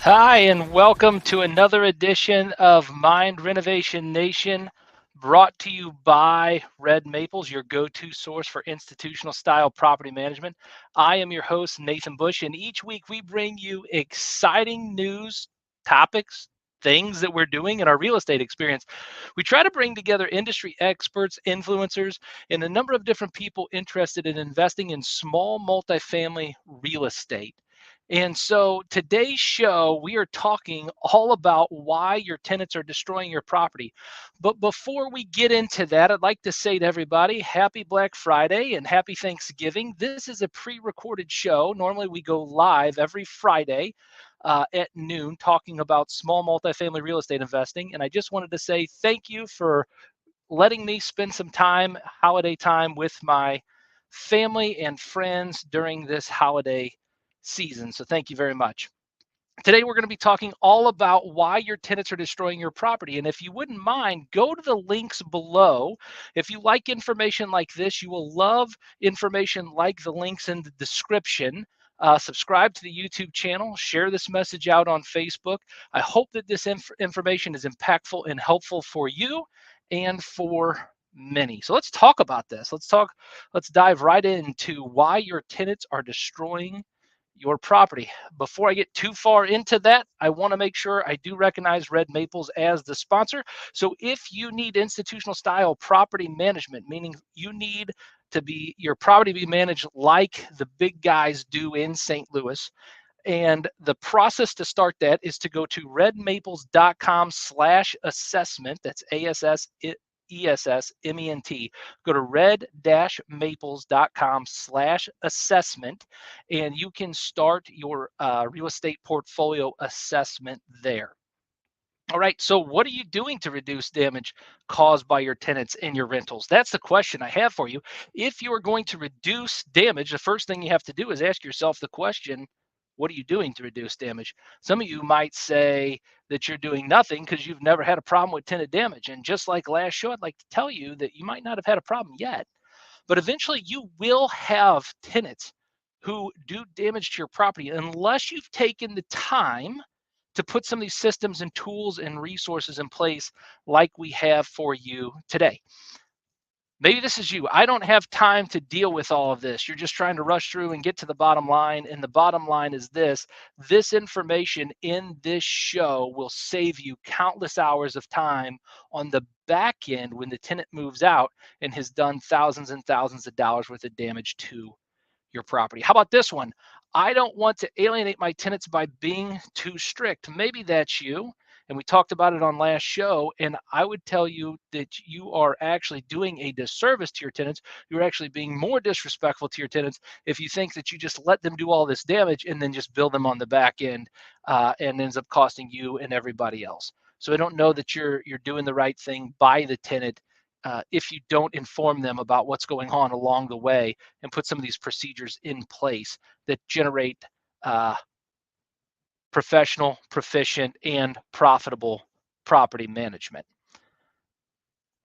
Hi, and welcome to another edition of Mind Renovation Nation, brought to you by Red Maples, your go-to source for institutional style property management. I am your host, Nathan Bush, and each week we bring you exciting news, topics, things that we're doing in our real estate experience. We try to bring together industry experts, influencers, and a number of different people interested in investing in small multifamily real estate. And so today's show, we are talking all about why your tenants are destroying your property. But before we get into that, I'd like to say to everybody, happy Black Friday and happy Thanksgiving. This is a pre-recorded show. Normally we go live every Friday at noon talking about small multifamily real estate investing. And I just wanted to say thank you for letting me spend some time, holiday time, with my family and friends during this holiday season. So thank you very much. Today, we're going to be talking all about why your tenants are destroying your property. And if you wouldn't mind, go to the links below. If you like information like this, you will love information like the links in the description. Subscribe to the YouTube channel, share this message out on Facebook. I hope that this information is impactful and helpful for you and for many. So let's talk about this. Let's dive right into why your tenants are destroying your property. Before I get too far into that, I want to make sure I do recognize Red Maples as the sponsor. So if you need institutional style property management, meaning you need to be your property be managed like the big guys do in St. Louis, and the process to start that is to go to redmaples.com/assessment. That's ASSESSMENT. Go to red-maples.com/assessment, and you can start your real estate portfolio assessment there. All right, so what are you doing to reduce damage caused by your tenants in your rentals? That's the question I have for you. If you are going to reduce damage, the first thing you have to do is ask yourself the question, what are you doing to reduce damage? Some of you might say that you're doing nothing because you've never had a problem with tenant damage. And just like last show, I'd like to tell you that you might not have had a problem yet, but eventually you will have tenants who do damage to your property unless you've taken the time to put some of these systems and tools and resources in place like we have for you today. Maybe this is you. I don't have time to deal with all of this. You're just trying to rush through and get to the bottom line. And the bottom line is this information in this show will save you countless hours of time on the back end when the tenant moves out and has done thousands and thousands of dollars worth of damage to your property. How about this one? I don't want to alienate my tenants by being too strict. Maybe that's you. And we talked about it on last show. And I would tell you that you are actually doing a disservice to your tenants. You're actually being more disrespectful to your tenants if you think that you just let them do all this damage and then just bill them on the back end and ends up costing you and everybody else. So I don't know that you're doing the right thing by the tenant if you don't inform them about what's going on along the way and put some of these procedures in place that generate professional, proficient, and profitable property management.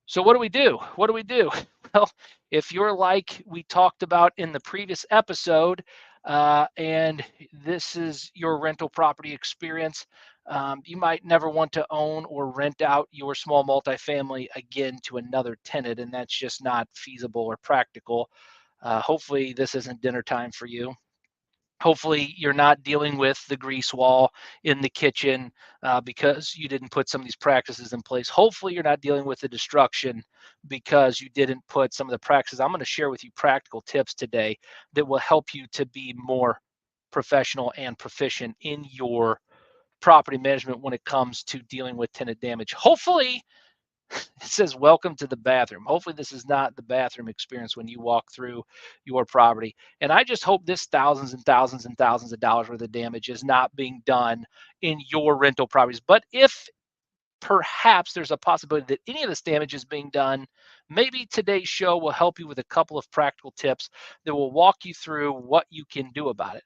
So what do we do? What do we do? Well, if you're like we talked about in the previous episode, and this is your rental property experience, you might never want to own or rent out your small multifamily again to another tenant, and that's just not feasible or practical. Hopefully this isn't dinner time for you. Hopefully you're not dealing with the grease wall in the kitchen because you didn't put some of these practices in place. Hopefully you're not dealing with the destruction because you didn't put some of the practices. I'm going to share with you practical tips today that will help you to be more professional and proficient in your property management when it comes to dealing with tenant damage. Hopefully it says welcome to the bathroom. Hopefully this is not the bathroom experience when you walk through your property. And I just hope this thousands and thousands and thousands of dollars worth of damage is not being done in your rental properties. But if perhaps there's a possibility that any of this damage is being done, maybe today's show will help you with a couple of practical tips that will walk you through what you can do about it.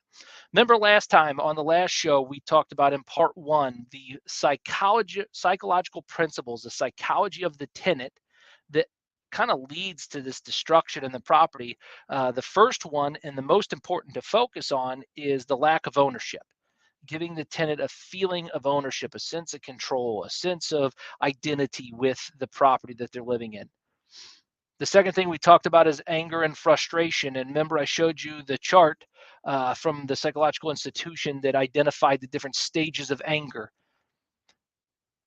Remember last time on the last show, we talked about in part one, the psychological principles, the psychology of the tenant that kind of leads to this destruction in the property. The first one and the most important to focus on is the lack of ownership. Giving the tenant a feeling of ownership, a sense of control, a sense of identity with the property that they're living in. The second thing we talked about is anger and frustration. And remember, I showed you the chart from the psychological institution that identified the different stages of anger.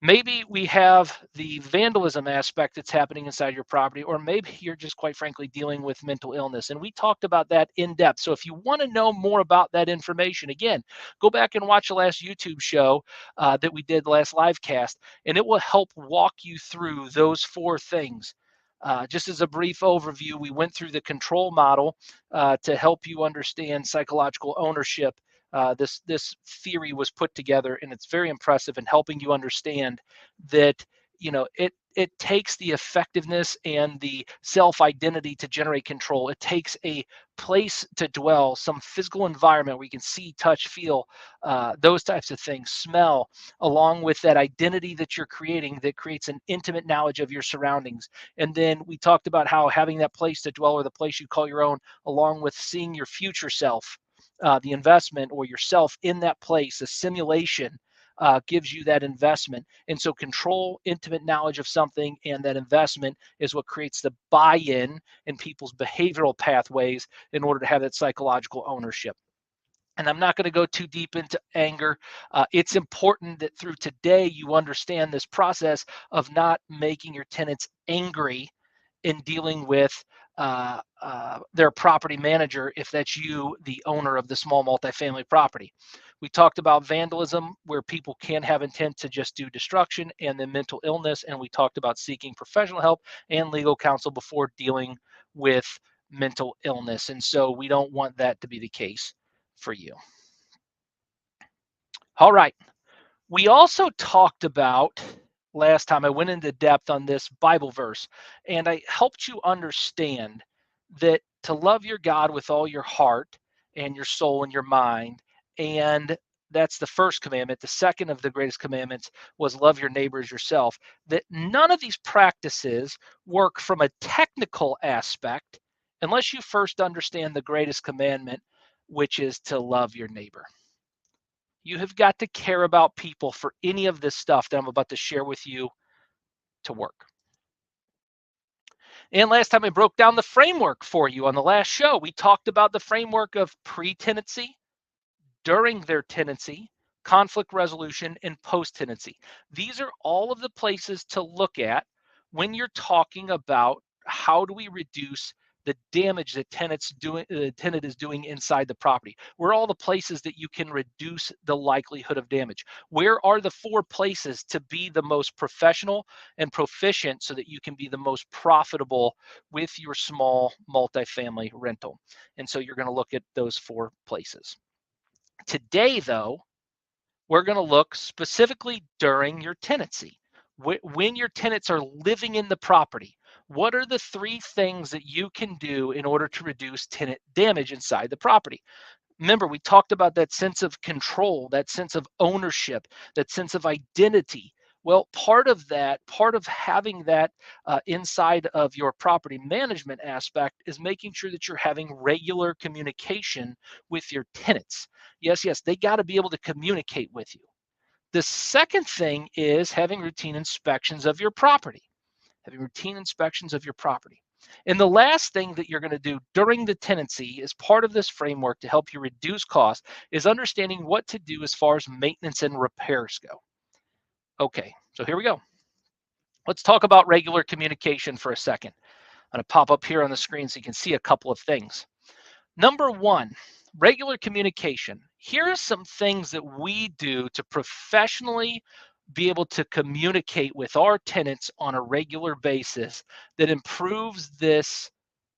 Maybe we have the vandalism aspect that's happening inside your property, or maybe you're just quite frankly dealing with mental illness. And we talked about that in depth. So if you want to know more about that information, again, go back and watch the last YouTube show that we did, the last live cast, and it will help walk you through those four things. Just as a brief overview, we went through the control model to help you understand psychological ownership. This theory was put together, and it's very impressive in helping you understand that it takes the effectiveness and the self identity to generate control. It takes a place to dwell, some physical environment where you can see, touch, feel, those types of things, smell, along with that identity that you're creating that creates an intimate knowledge of your surroundings. And then we talked about how having that place to dwell or the place you call your own, along with seeing your future self, the investment or yourself in that place, a simulation gives you that investment. And so control, intimate knowledge of something, and that investment is what creates the buy-in in people's behavioral pathways in order to have that psychological ownership. And I'm not going to go too deep into anger. It's important that through today you understand this process of not making your tenants angry in dealing with their property manager if that's you, the owner of the small multifamily property. We talked about vandalism, where people can have intent to just do destruction, and then mental illness. And we talked about seeking professional help and legal counsel before dealing with mental illness. And so we don't want that to be the case for you. All right. We also talked about last time, I went into depth on this Bible verse, and I helped you understand that to love your God with all your heart and your soul and your mind, and that's the first commandment. The second of the greatest commandments was love your neighbor as yourself. That none of these practices work from a technical aspect unless you first understand the greatest commandment, which is to love your neighbor. You have got to care about people for any of this stuff that I'm about to share with you to work. And last time I broke down the framework for you on the last show. We talked about the framework of pre-tenancy, during their tenancy, conflict resolution, and post-tenancy. These are all of the places to look at when you're talking about how do we reduce the damage that the tenant is doing inside the property. Where are all the places that you can reduce the likelihood of damage? Where are the four places to be the most professional and proficient so that you can be the most profitable with your small multifamily rental? And so you're going to look at those four places. Today, though, we're going to look specifically during your tenancy. When your tenants are living in the property, what are the three things that you can do in order to reduce tenant damage inside the property? Remember, we talked about that sense of control, that sense of ownership, that sense of identity. Well, part of having that inside of your property management aspect is making sure that you're having regular communication with your tenants. Yes, they got to be able to communicate with you. The second thing is having routine inspections of your property. Having routine inspections of your property. And the last thing that you're going to do during the tenancy as part of this framework to help you reduce costs is understanding what to do as far as maintenance and repairs go. Okay, so here we go. Let's talk about regular communication for a second. I'm going to pop up here on the screen so you can see a couple of things. Number one, regular communication. Here are some things that we do to professionally be able to communicate with our tenants on a regular basis that improves this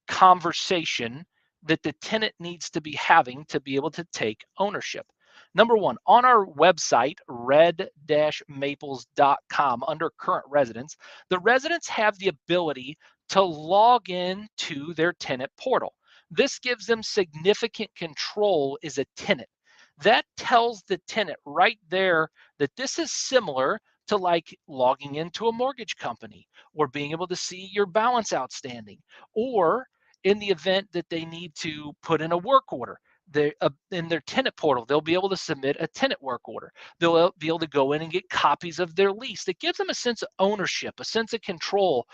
conversation that the tenant needs to be having to be able to take ownership. Number one, on our website, red-maples.com, under current residents, the residents have the ability to log in to their tenant portal. This gives them significant control as a tenant. That tells the tenant right there that this is similar to like logging into a mortgage company or being able to see your balance outstanding, or in the event that they need to put in a work order. They, in their tenant portal, they'll be able to submit a tenant work order. They'll be able to go in and get copies of their lease. It gives them a sense of ownership, a sense of control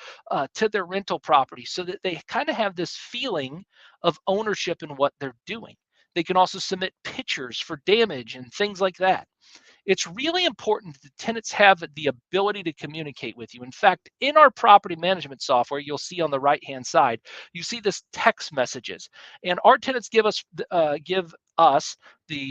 to their rental property so that they kind of have this feeling of ownership in what they're doing. They can also submit pictures for damage and things like that. It's really important that the tenants have the ability to communicate with you. In fact, in our property management software, you'll see on the right-hand side, you see this text messages, and our tenants give us the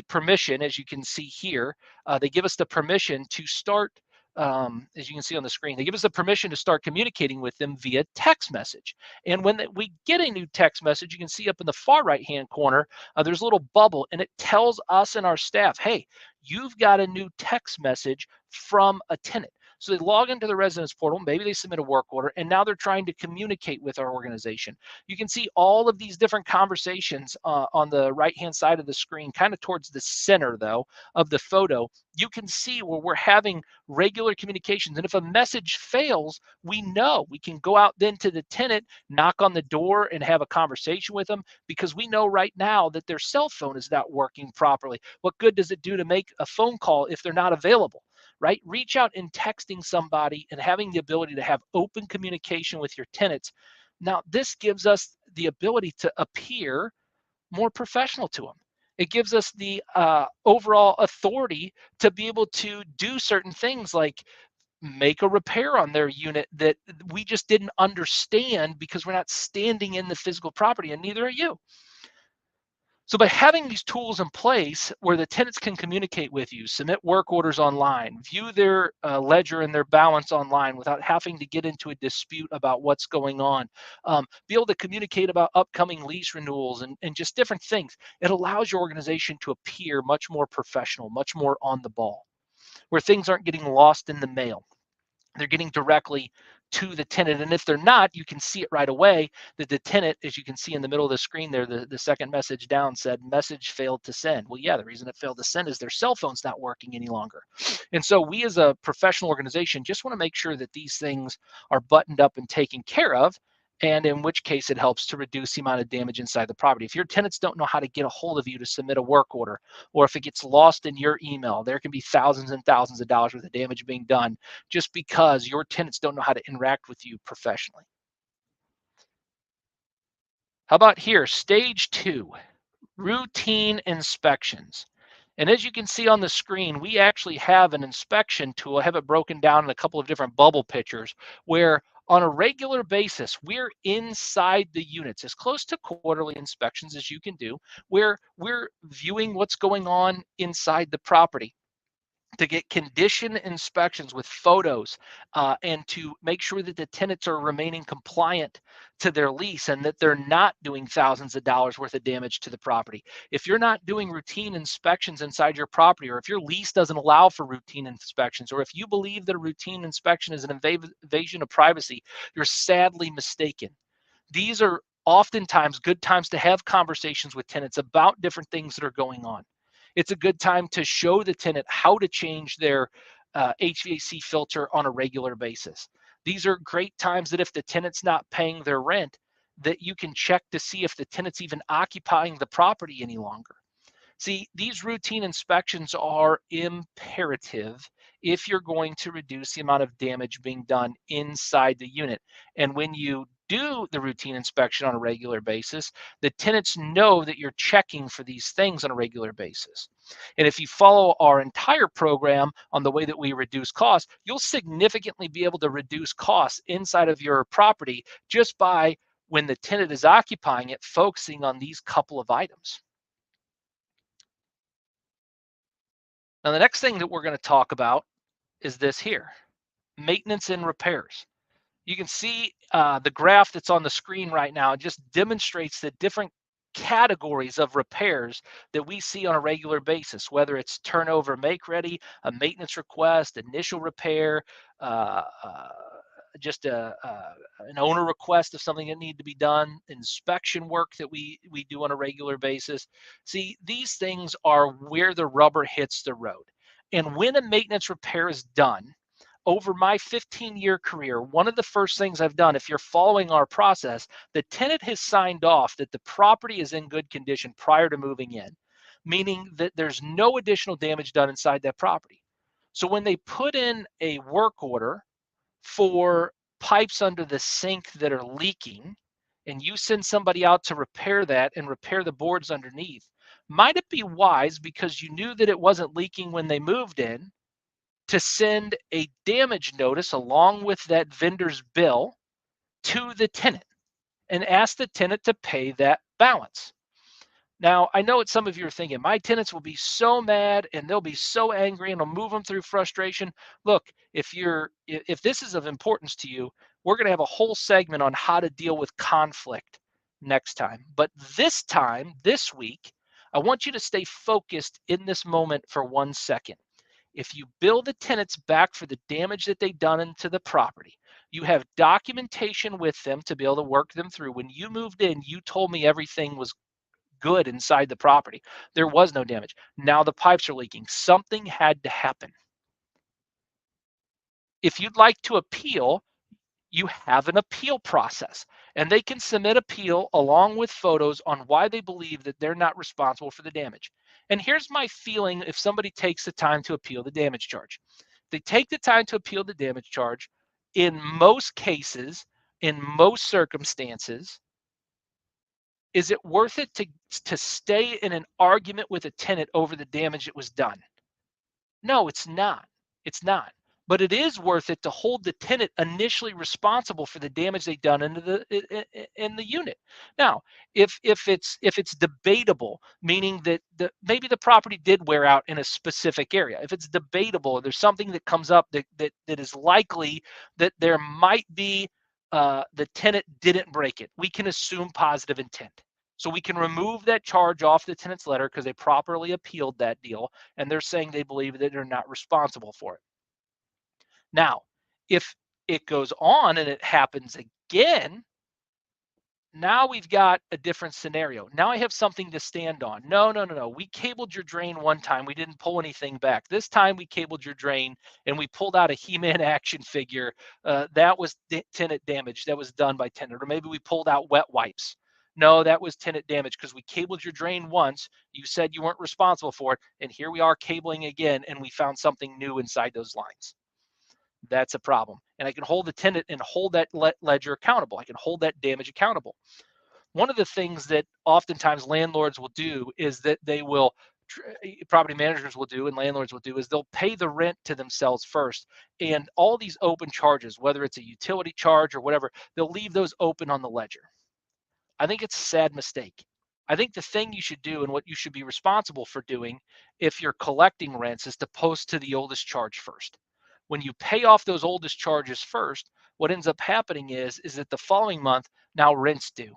permission, as you can see here. They give us the permission to start. As you can see on the screen, they give us the permission to start communicating with them via text message. And when we get a new text message, you can see up in the far right-hand corner, there's a little bubble, and it tells us and our staff, hey, you've got a new text message from a tenant. So they log into the residence portal, maybe they submit a work order, and now they're trying to communicate with our organization. You can see all of these different conversations on the right-hand side of the screen, kind of towards the center, though, of the photo. You can see where we're having regular communications. And if a message fails, we know we can go out then to the tenant, knock on the door, and have a conversation with them because we know right now that their cell phone is not working properly. What good does it do to make a phone call if they're not available? Right? Reach out and texting somebody and having the ability to have open communication with your tenants. Now, this gives us the ability to appear more professional to them. It gives us the overall authority to be able to do certain things like make a repair on their unit that we just didn't understand because we're not standing in the physical property, and neither are you. So by having these tools in place where the tenants can communicate with you, submit work orders online, view their ledger and their balance online without having to get into a dispute about what's going on, be able to communicate about upcoming lease renewals and just different things, it allows your organization to appear much more professional, much more on the ball, where things aren't getting lost in the mail. They're getting directly to the tenant. And if they're not, you can see it right away that the tenant, as you can see in the middle of the screen there, the second message down said message failed to send. Well, yeah, the reason it failed to send is their cell phone's not working any longer. And so we as a professional organization just want to make sure that these things are buttoned up and taken care of, and in which case it helps to reduce the amount of damage inside the property. If your tenants don't know how to get a hold of you to submit a work order, or if it gets lost in your email, there can be thousands and thousands of dollars worth of damage being done just because your tenants don't know how to interact with you professionally. How about here, stage 2, routine inspections. And as you can see on the screen, we actually have an inspection tool. I have it broken down in a couple of different bubble pictures where on a regular basis, we're inside the units, as close to quarterly inspections as you can do, where we're viewing what's going on inside the property to get condition inspections with photos and to make sure that the tenants are remaining compliant to their lease and that they're not doing thousands of dollars worth of damage to the property. If you're not doing routine inspections inside your property, or if your lease doesn't allow for routine inspections, or if you believe that a routine inspection is an invasion of privacy, you're sadly mistaken. These are oftentimes good times to have conversations with tenants about different things that are going on. It's a good time to show the tenant how to change their HVAC filter on a regular basis. These are great times that if the tenant's not paying their rent, that you can check to see if the tenant's even occupying the property any longer. See, these routine inspections are imperative if you're going to reduce the amount of damage being done inside the unit. And when you do the routine inspection on a regular basis, the tenants know that you're checking for these things on a regular basis. And if you follow our entire program on the way that we reduce costs, you'll significantly be able to reduce costs inside of your property just by, when the tenant is occupying it, focusing on these couple of items. Now, the next thing that we're going to talk about is this here: maintenance and repairs. You can see the graph that's on the screen right now. It just demonstrates the different categories of repairs that we see on a regular basis, whether it's turnover make ready, a maintenance request, initial repair, uh, uh, just an owner request of something that needs to be done, inspection work that we do on a regular basis. See, these things are where the rubber hits the road. And when a maintenance repair is done, over my 15-year career, one of the first things I've done, if you're following our process, the tenant has signed off that the property is in good condition prior to moving in, meaning that there's no additional damage done inside that property. So when they put in a work order for pipes under the sink that are leaking, and you send somebody out to repair that and repair the boards underneath, might it be wise, because you knew that it wasn't leaking when they moved in, to send a damage notice along with that vendor's bill to the tenant and ask the tenant to pay that balance? Now, I know what some of you are thinking. My tenants will be so mad and they'll be so angry and I'll move them through frustration. Look, if this is of importance to you, we're going to have a whole segment on how to deal with conflict next time. But this time, this week, I want you to stay focused in this moment for 1 second. If you bill the tenants back for the damage that they've done into the property, you have documentation with them to be able to work them through. When you moved in, you told me everything was good inside the property. There was no damage. Now the pipes are leaking. Something had to happen. If you'd like to appeal, you have an appeal process, and they can submit appeal along with photos on why they believe that they're not responsible for the damage. And here's my feeling: if somebody takes the time to appeal the damage charge, they take the time to appeal the damage charge, in most cases, in most circumstances, is it worth it to stay in an argument with a tenant over the damage that was done? No, it's not. It's not. But it is worth it to hold the tenant initially responsible for the damage they've done in the unit. Now, if it's debatable, meaning that maybe the property did wear out in a specific area. If it's debatable, there's something that comes up that is likely that there might be, the tenant didn't break it. We can assume positive intent. So we can remove that charge off the tenant's letter because they properly appealed that deal, and they're saying they believe that they're not responsible for it. Now, if it goes on and it happens again, now we've got a different scenario. Now I have something to stand on. No, no, no, no. We cabled your drain one time. We didn't pull anything back. This time we cabled your drain and we pulled out a He-Man action figure. That was tenant damage that was done by tenant. Or maybe we pulled out wet wipes. No, that was tenant damage because we cabled your drain once. You said you weren't responsible for it. And here we are cabling again, and we found something new inside those lines. That's a problem. And I can hold the tenant and hold that ledger accountable. I can hold that damage accountable. One of the things that oftentimes landlords will do is that they will, property managers will do and landlords will do, is they'll pay the rent to themselves first. And all these open charges, whether it's a utility charge or whatever, they'll leave those open on the ledger. I think it's a sad mistake. I think the thing you should do, and what you should be responsible for doing if you're collecting rents, is to post to the oldest charge first. When you pay off those oldest charges first, what ends up happening is that the following month, now rent's due.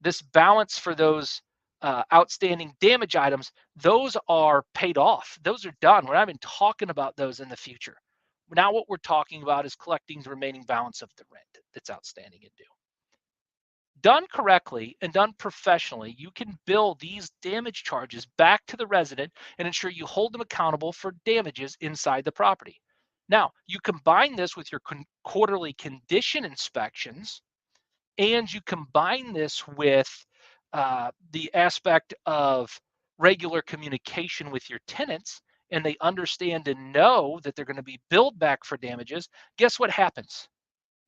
This balance for those outstanding damage items, those are paid off. Those are done. We're not even talking about those in the future. Now what we're talking about is collecting the remaining balance of the rent that's outstanding and due. Done correctly and done professionally, you can bill these damage charges back to the resident and ensure you hold them accountable for damages inside the property. Now, you combine this with your quarterly condition inspections, and you combine this with the aspect of regular communication with your tenants, and they understand and know that they're going to be billed back for damages. Guess what happens?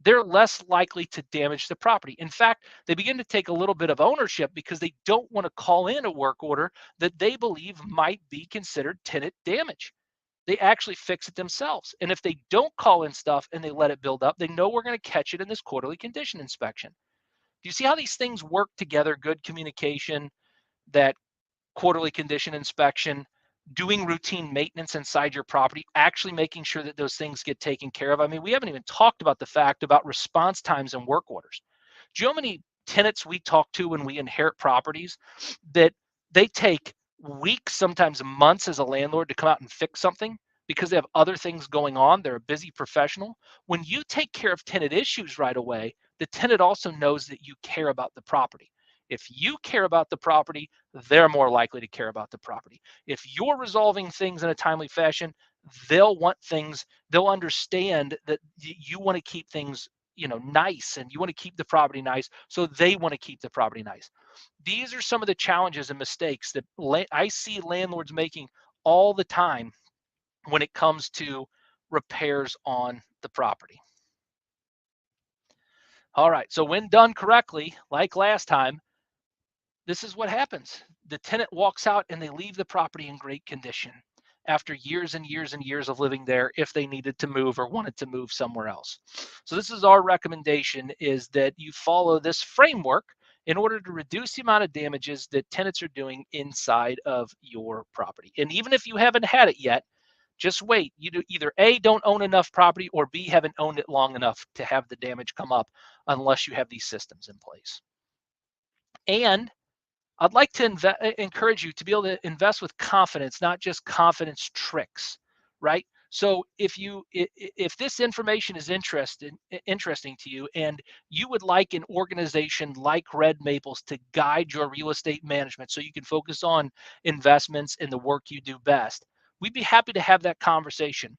they're less likely to damage the property. In fact, they begin to take a little bit of ownership because they don't want to call in a work order that they believe might be considered tenant damage. They actually fix it themselves. And if they don't call in stuff and they let it build up, they know we're going to catch it in this quarterly condition inspection. Do you see how these things work together? Good communication, that quarterly condition inspection, doing routine maintenance inside your property, actually making sure that those things get taken care of. I mean, we haven't even talked about the fact about response times and work orders. Do you know how many tenants we talk to when we inherit properties that they take weeks, sometimes months as a landlord to come out and fix something because they have other things going on? They're a busy professional. When you take care of tenant issues right away, the tenant also knows that you care about the property. If you care about the property, they're more likely to care about the property. If you're resolving things in a timely fashion, they'll want things, they'll understand that you want to keep things, nice, and you want to keep the property nice, so they want to keep the property nice. These are some of the challenges and mistakes that I see landlords making all the time when it comes to repairs on the property. All right, so when done correctly, like last time, this is what happens. The tenant walks out and they leave the property in great condition after years and years and years of living there if they needed to move or wanted to move somewhere else. So this is our recommendation, is that you follow this framework in order to reduce the amount of damages that tenants are doing inside of your property. And even if you haven't had it yet, just wait. You do either A, don't own enough property, or B, haven't owned it long enough to have the damage come up unless you have these systems in place. And I'd like to encourage you to be able to invest with confidence, not just confidence tricks, right? So if this information is interesting to you, and you would like an organization like Red Maples to guide your real estate management so you can focus on investments and the work you do best, we'd be happy to have that conversation.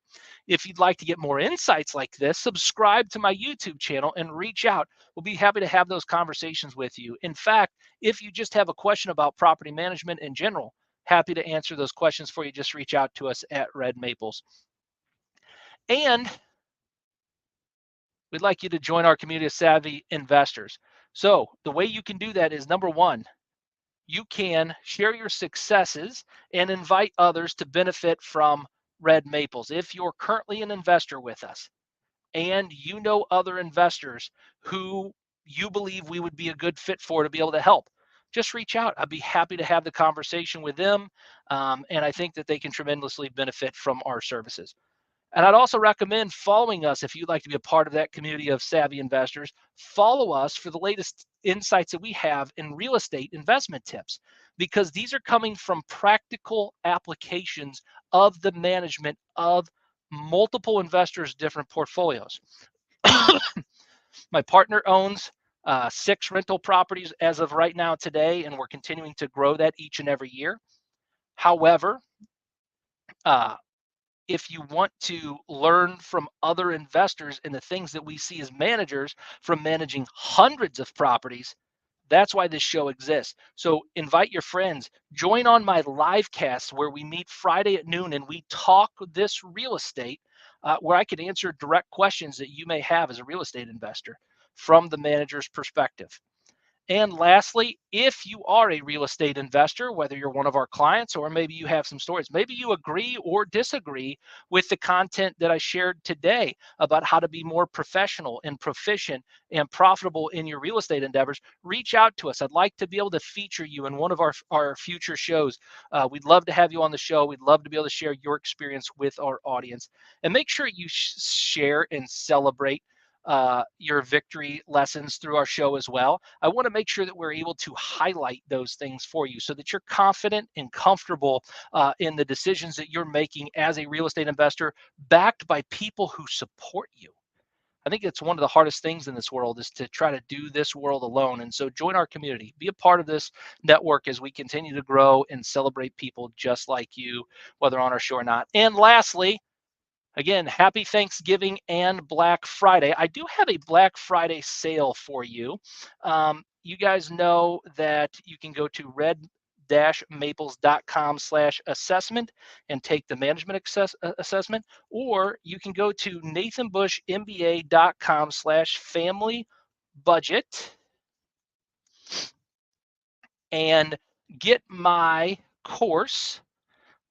If you'd like to get more insights like this, subscribe to my YouTube channel and reach out. We'll be happy to have those conversations with you. In fact, if you just have a question about property management in general, happy to answer those questions for you. Just reach out to us at Red Maples. And we'd like you to join our community of savvy investors. So the way you can do that is, number one, you can share your successes and invite others to benefit from Red Maples. If you're currently an investor with us and you know other investors who you believe we would be a good fit for to be able to help, just reach out. I'd be happy to have the conversation with them. And I think that they can tremendously benefit from our services. And I'd also recommend following us if you'd like to be a part of that community of savvy investors. Follow us for the latest insights that we have in real estate investment tips, because these are coming from practical applications of the management of multiple investors' different portfolios. My partner owns 6 rental properties as of right now today, and we're continuing to grow that each and every year. However, if you want to learn from other investors and the things that we see as managers from managing hundreds of properties, that's why this show exists. So invite your friends, join on my live cast where we meet Friday at noon and we talk this real estate, where I can answer direct questions that you may have as a real estate investor from the manager's perspective. And lastly, if you are a real estate investor, whether you're one of our clients or maybe you have some stories, maybe you agree or disagree with the content that I shared today about how to be more professional and proficient and profitable in your real estate endeavors, reach out to us. I'd like to be able to feature you in one of our future shows. We'd love to have you on the show. We'd love to be able to share your experience with our audience. And make sure you share and celebrate your victory lessons through our show as well. I want to make sure that we're able to highlight those things for you so that you're confident and comfortable in the decisions that you're making as a real estate investor, backed by people who support you. I think it's one of the hardest things in this world, is to try to do this world alone. And so join our community, be a part of this network as we continue to grow and celebrate people just like you, whether on our show or not. And lastly, again, happy Thanksgiving and Black Friday. I do have a Black Friday sale for you. You guys know that you can go to red tenants-maples.com/assessment and take the management assessment, or you can go to nathanbushmba.com/family budget and get my course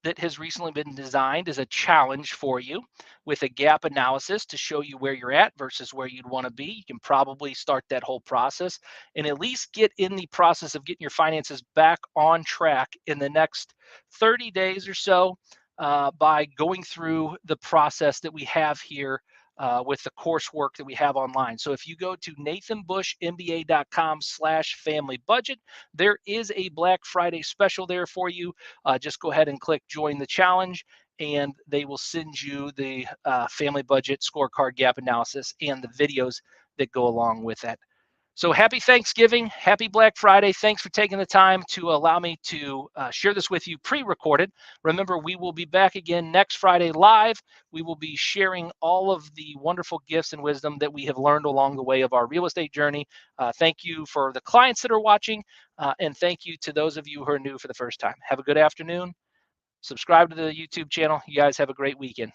that has recently been designed as a challenge for you with a gap analysis to show you where you're at versus where you'd want to be. You can probably start that whole process and at least get in the process of getting your finances back on track in the next 30 days or so by going through the process that we have here with the coursework that we have online. So if you go to nathanbushmba.com/family budget, there is a Black Friday special there for you. Just go ahead and click join the challenge, and they will send you the family budget scorecard gap analysis and the videos that go along with it. So happy Thanksgiving, happy Black Friday. Thanks for taking the time to allow me to share this with you pre-recorded. Remember, we will be back again next Friday live. We will be sharing all of the wonderful gifts and wisdom that we have learned along the way of our real estate journey. Thank you for the clients that are watching, and thank you to those of you who are new for the first time. Have a good afternoon. Subscribe to the YouTube channel. You guys have a great weekend.